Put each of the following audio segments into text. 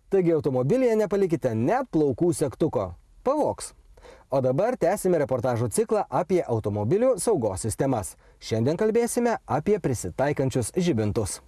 Taigi automobilyje nepalikite net plaukų segtuko. Pavogs. O dabar tęsime reportažo ciklą apie automobilių saugos sistemas. Šiandien kalbėsime apie prisitaikančius žibintus.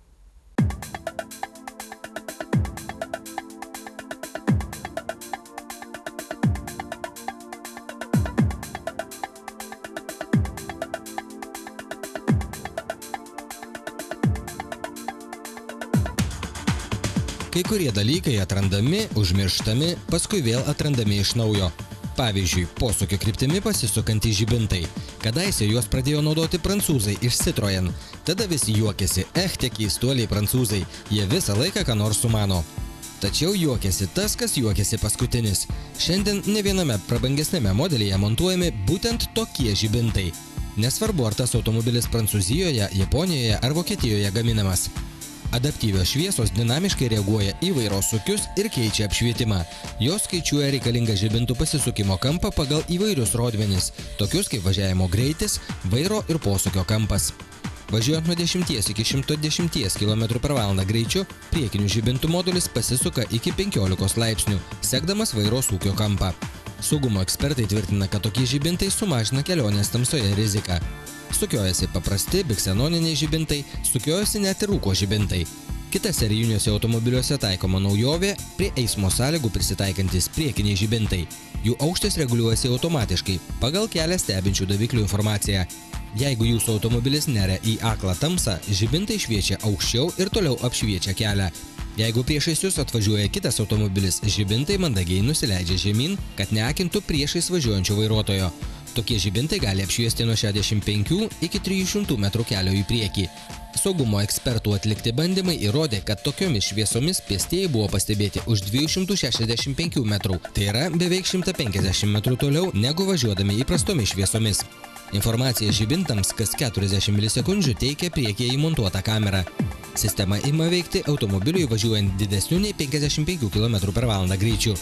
Kai kurie dalykai atrandami, užmirštami, paskui vėl atrandami iš naujo. Pavyzdžiui, posūkio kryptimi pasisukantys žibintai. Kadaise juos pradėjo naudoti prancūzai iš Citroën. Tada visi juokėsi, tie keistuoliai prancūzai, jie visą laiką ką nors sumano. Tačiau juokėsi tas, kas juokėsi paskutinis. Šiandien ne viename prabangesnėme modelyje montuojami būtent tokie žibintai. Nesvarbu, ar tas automobilis Prancūzijoje, Japonijoje ar Vokietijoje gaminamas. Adaptyvios šviesos dinamiškai reaguoja į vairo sukius ir keičia apšvietimą. Jos skaičiuoja reikalingą žibintų pasisukimo kampą pagal įvairius rodmenis, tokius kaip važiavimo greitis, vairo ir posūkio kampas. Važiuojant nuo 10 iki 110 km/h greičiu, priekinių žibintų modulis pasisuka iki 15 laipsnių, sekdamas vairo sūkio kampą. Saugumo ekspertai tvirtina, kad tokie žibintai sumažina kelionės tamsoje riziką. Sukiojasi paprasti biksenoniniai žibintai, sukiojasi net ir rūko žibintai. Kita serijiniuose automobiliuose taikoma naujovė – prie eismo sąlygų prisitaikantis priekiniai žibintai. Jų aukštis reguliuojasi automatiškai pagal kelią stebinčių daviklių informaciją. Jeigu jūsų automobilis neria į aklą tamsą, žibintai šviečia aukščiau ir toliau apšviečia kelią. Jeigu priešais jūs atvažiuoja kitas automobilis, žibintai mandagiai nusileidžia žemyn, kad neakintų priešais važiuojančio vairuotojo. Tokie žibintai gali apšviesti nuo 65 iki 300 metrų kelio į priekį. Saugumo ekspertų atlikti bandymai įrodė, kad tokiomis šviesomis pėstieji buvo pastebėti už 265 metrų, tai yra beveik 150 metrų toliau negu važiuodami įprastomis šviesomis. Informaciją žibintams kas 40 milisekundžių teikia priekyje įmontuota kamera. Sistema ima veikti automobiliui važiuojant didesniu nei 55 km/h greičiu.